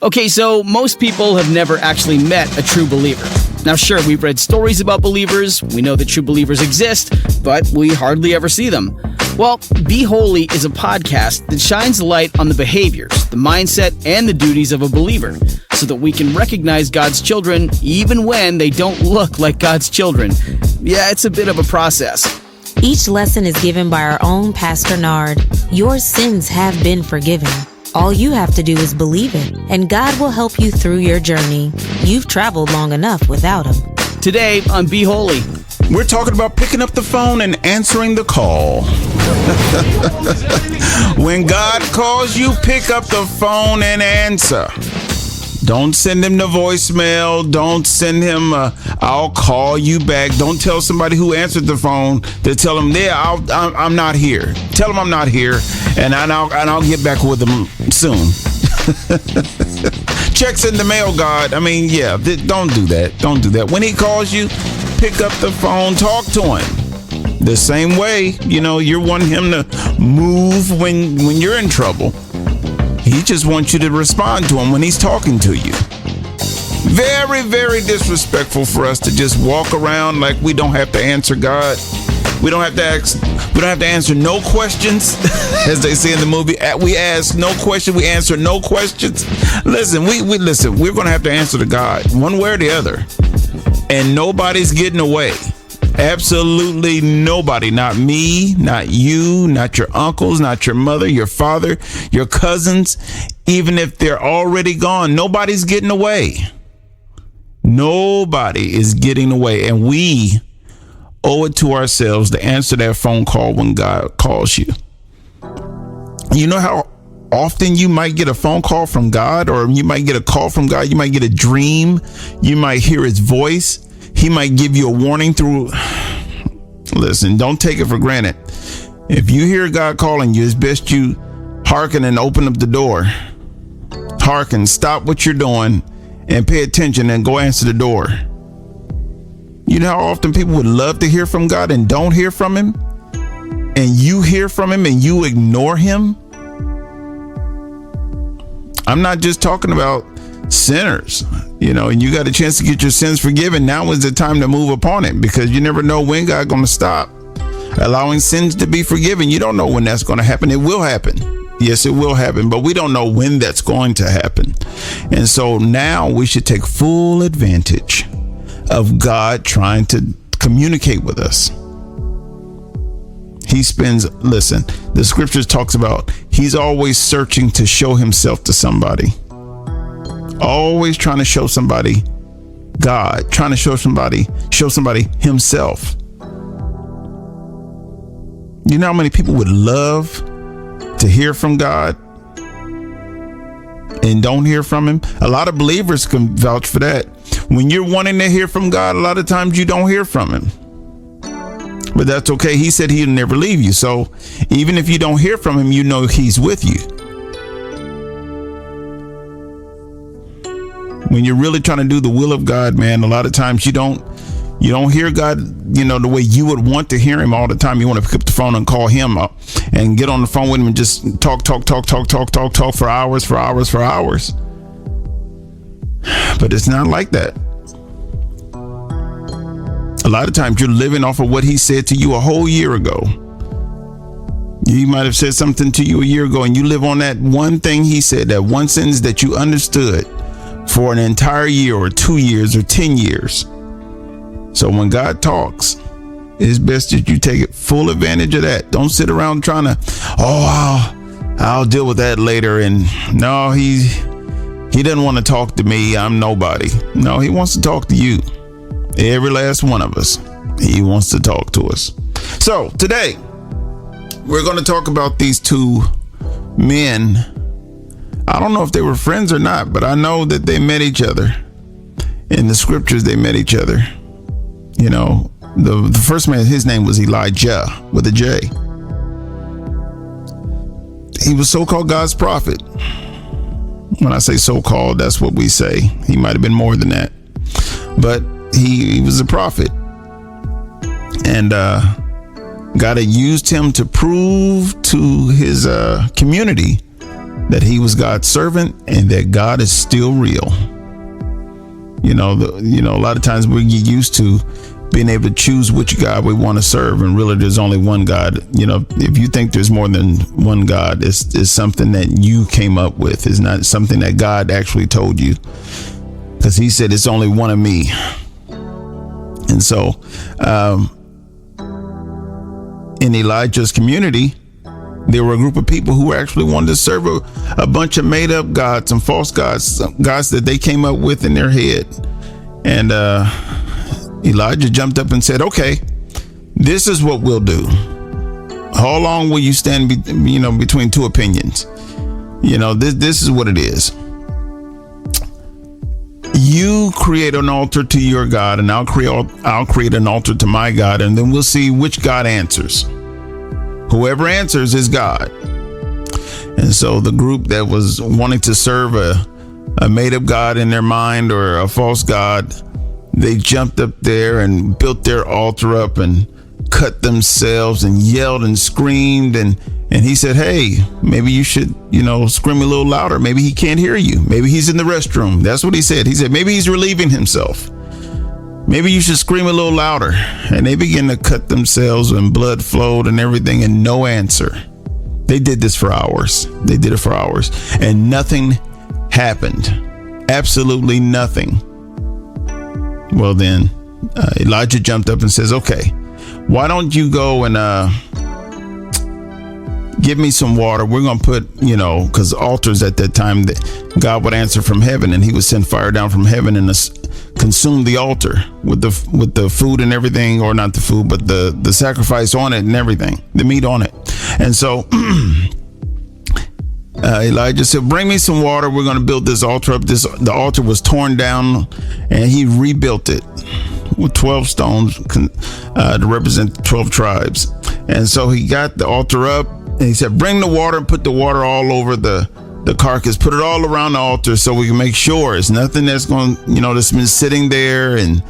Okay, so most people have never actually met a true believer. Now, sure, we've read stories about believers, we know that true believers exist, but we hardly ever see them. Well, Be Holy is a podcast that shines light on the behaviors, the mindset, and the duties of a believer, so that we can recognize God's children even when they don't look like God's children. Yeah, it's a bit of a process. Each lesson is given by our own Pastor Nard. Your sins have been forgiven. All you have to do is believe it, and God will help you through your journey. You've traveled long enough without Him. Today on Be Holy, we're talking about picking up the phone and answering the call. When God calls you, pick up the phone and answer. Don't send him the voicemail. Don't send him I'll call you back. Don't tell somebody who answered the phone to tell them, I'm not here. Tell them I'm not here, and I'll get back with them soon. Checks in the mail, God. I mean, yeah, don't do that. Don't do that. When he calls you, pick up the phone, talk to him. The same way, you're wanting him to move when you're in trouble. He just wants you to respond to him when he's talking to you. Very, very disrespectful for us to just walk around like we don't have to answer God. We don't have to answer no questions, as they say in the movie. We ask no question, we answer no questions. Listen, we're going to have to answer to God one way or the other. And nobody's getting away. Absolutely nobody. Not me, not you, not your uncles, not your mother, your father, your cousins. Even if they're already gone, nobody's getting away. Nobody is getting away. And we owe it to ourselves to answer that phone call when God calls you. You know how often you might get a phone call from God, or you might get a call from God. You might get a dream. You might hear his voice. He might give you a warning through. Listen, don't take it for granted. If you hear God calling you, it's best you hearken and open up the door. Hearken, stop what you're doing and pay attention and go answer the door. You know how often people would love to hear from God and don't hear from him? And you hear from him and you ignore him? I'm not just talking about sinners, and you got a chance to get your sins forgiven. Now is the time to move upon it, because you never know when God's going to stop allowing sins to be forgiven. You don't know when that's going to happen. It will happen. Yes, it will happen, but we don't know when that's going to happen. And so now we should take full advantage of God trying to communicate with us. The scriptures talks about he's always searching to show himself to somebody. Always trying to show somebody God, trying to show somebody himself. You know how many people would love to hear from God and don't hear from him? A lot of believers can vouch for that. When you're wanting to hear from God, a lot of times you don't hear from him. But that's okay. He said he'll never leave you. So even if you don't hear from him, you know he's with you. When you're really trying to do the will of God, man, a lot of times you don't hear God, the way you would want to hear him all the time. You want to pick up the phone and call him up and get on the phone with him and just talk for hours. But it's not like that. A lot of times you're living off of what he said to you a whole year ago. He might have said something to you a year ago, and you live on that one thing he said, that one sentence that you understood for an entire year or 2 years or 10 years. So when God talks, it's best that you take full advantage of that. Don't sit around trying to, I'll deal with that later. And no, he doesn't want to talk to me. I'm nobody. No, he wants to talk to you. Every last one of us. He wants to talk to us. So today we're going to talk about these two men. I don't know if they were friends or not, but I know that they met each other. In the scriptures, they met each other. The first man, his name was Elijah with a J. He was so-called God's prophet. When I say so-called, that's what we say. He might have been more than that. But he was a prophet. And God had used him to prove to his community that he was God's servant and that God is still real. A lot of times we get used to being able to choose which God we want to serve, and really there's only one God. If you think there's more than one God, it's something that you came up with. It's not something that God actually told you, because he said it's only one of me. And so in Elijah's community, there were a group of people who actually wanted to serve a bunch of made up gods and false gods that they came up with in their head. And Elijah jumped up and said, okay, this is what we'll do. How long will you stand between two opinions? This is what it is. You create an altar to your God, and I'll create an altar to my God, and then we'll see which God answers. Whoever answers is God. And so the group that was wanting to serve a made-up God in their mind, or a false God, they jumped up there and built their altar up and cut themselves and yelled and screamed. And he said, hey, maybe you should, scream a little louder. Maybe he can't hear you. Maybe he's in the restroom. That's what he said. He said, maybe he's relieving himself. Maybe you should scream a little louder. And they began to cut themselves, and blood flowed and everything, and no answer. They did this for hours. They did it for hours, and nothing happened. Absolutely nothing. Well, then Elijah jumped up and says, okay, why don't you go and give me some water? We're going to put, because altars at that time, God would answer from heaven, and he would send fire down from heaven and consume the altar with the food and everything, or not the food, but the sacrifice on it and everything, the meat on it. And so Elijah said, bring me some water. We're going to build this altar up. The altar was torn down, and he rebuilt it with 12 stones to represent 12 tribes. And so he got the altar up, and he said, bring the water and put the water all over the carcass, put it all around the altar, so we can make sure it's nothing that's going, that's been sitting there and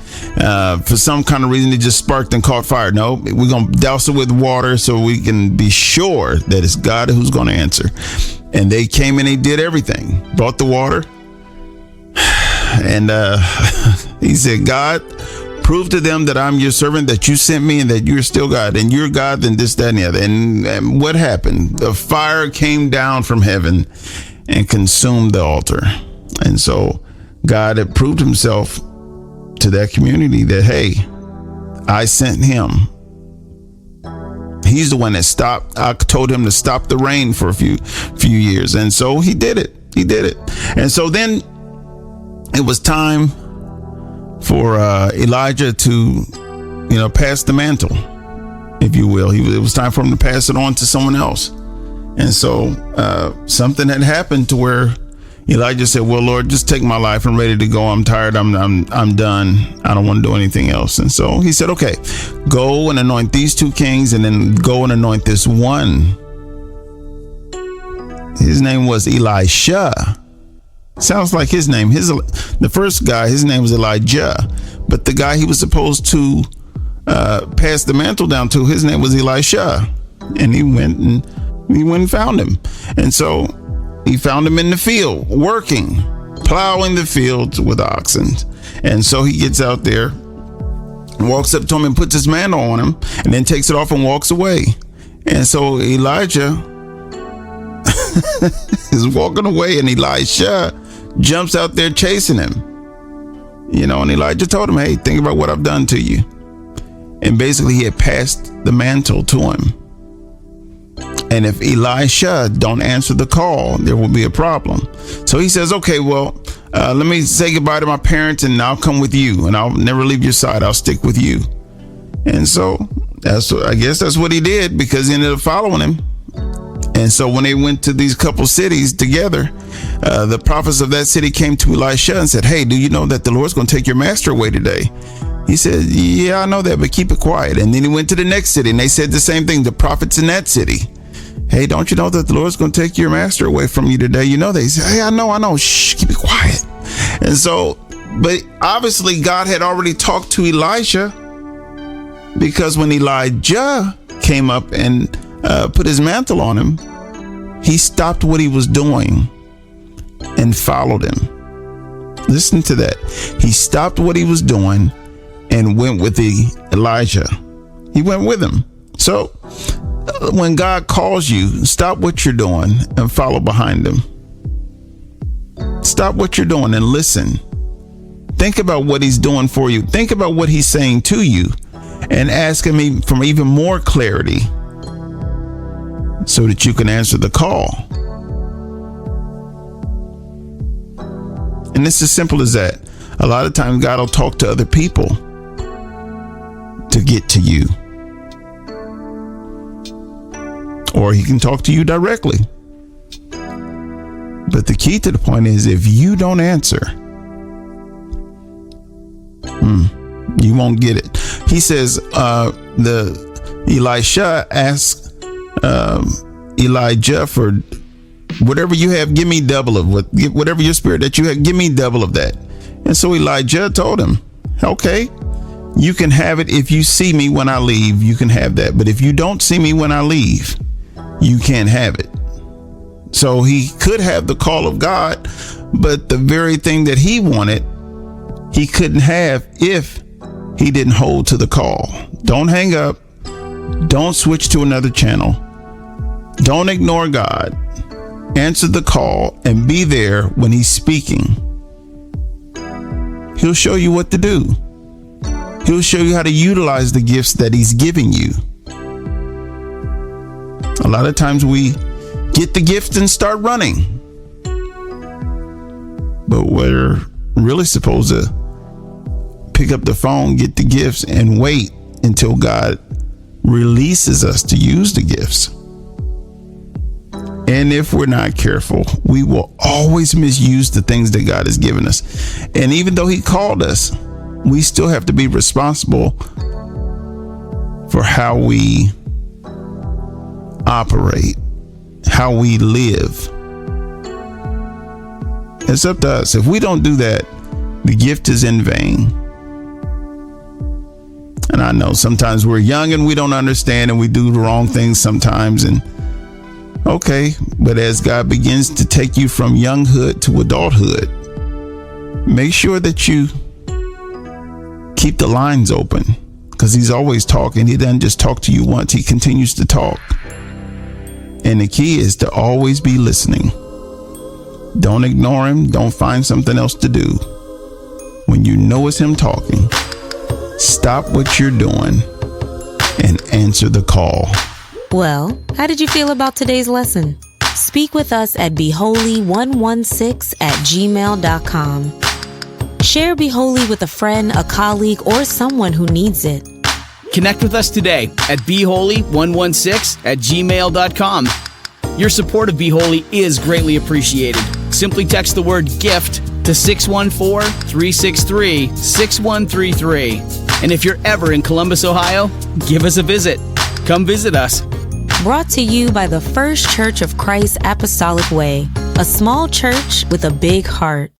for some kind of reason it just sparked and caught fire. No, we're going to douse it with water so we can be sure that it's God who's going to answer. And they came and they did everything, brought the water. And he said, God, prove to them that I'm your servant, that you sent me, and that you're still God, and you're God, then this, that, and the other. And what happened? The fire came down from heaven and consumed the altar. And so God had proved himself to that community that, hey, I sent him. He's the one that stopped. I told him to stop the rain for a few years. And so he did it. He did it. And so then it was time for Elijah to, pass the mantle, if you will. It was time for him to pass it on to someone else. And so something had happened to where Elijah said, well, Lord, just take my life. I'm ready to go. I'm tired. I'm done. I don't want to do anything else. And so he said, okay, go and anoint these two kings, and then go and anoint this one. His name was Elisha. Sounds like his name. The first guy, his name was Elijah, but the guy he was supposed to pass the mantle down to, his name was Elisha. And he went and found him. And so he found him in the field, working, plowing the fields with oxen. And so he gets out there, walks up to him and puts his mantle on him, and then takes it off and walks away. And so Elijah is walking away, and Elisha jumps out there chasing him. And Elijah told him, hey, think about what I've done to you. And basically he had passed the mantle to him. And if Elisha don't answer the call, there will be a problem. So he says, okay, well, let me say goodbye to my parents, and I'll come with you, and I'll never leave your side. I'll stick with you. And so I guess that's what he did, because he ended up following him. And so when they went to these couple cities together, the prophets of that city came to Elisha and said, hey, do you know that the Lord's going to take your master away today? He said, yeah, I know that, but keep it quiet. And then he went to the next city, and they said the same thing, the prophets in that city. Hey, don't you know that the Lord's going to take your master away from you today? They say, hey, I know. Shh, keep it quiet. And so, but obviously God had already talked to Elisha, because when Elijah came up and put his mantle on him, He stopped what he was doing and followed him. Listen to that. He stopped what he was doing and went with Elijah. He went with him. So when God calls you, stop what you're doing and follow behind him. Stop what you're doing and listen. Think about what he's doing for you. Think about what he's saying to you and ask him for even more clarity so that you can answer the call. And it's as simple as that. A lot of times God will talk to other people to get to you. Or he can talk to you directly. But the key to the point is, if you don't answer, you won't get it. He says, Elisha asked Elijah for whatever you have, give me double of whatever your spirit that you have, give me double of that. And so Elijah told him, okay, you can have it. If you see me when I leave, you can have that. But if you don't see me when I leave, you can't have it. So he could have the call of God, but the very thing that he wanted, he couldn't have if he didn't hold to the call. Don't hang up. Don't switch to another channel. Don't ignore God. Answer the call and be there when he's speaking. He'll show you what to do. He'll show you how to utilize the gifts that he's giving you. A lot of times we get the gift and start running. But we're really supposed to pick up the phone, get the gifts, and wait until God releases us to use the gifts. And if we're not careful, we will always misuse the things that God has given us. And even though he called us, we still have to be responsible for how we operate, how we live. It's up to us. If we don't do that, the gift is in vain. And I know sometimes we're young and we don't understand and we do the wrong things sometimes. And okay, but as God begins to take you from younghood to adulthood, make sure that you keep the lines open, because he's always talking. He doesn't just talk to you once. He continues to talk. And the key is to always be listening. Don't ignore him. Don't find something else to do. When you know it's him talking, stop what you're doing and answer the call. Well, how did you feel about today's lesson? Speak with us at beholy116@gmail.com. Share Be Holy with a friend, a colleague, or someone who needs it. Connect with us today at beholy116@gmail.com. Your support of Be Holy is greatly appreciated. Simply text the word GIFT to 614-363-6133. And if you're ever in Columbus, Ohio, give us a visit. Come visit us. Brought to you by the First Church of Christ Apostolic Way, a small church with a big heart.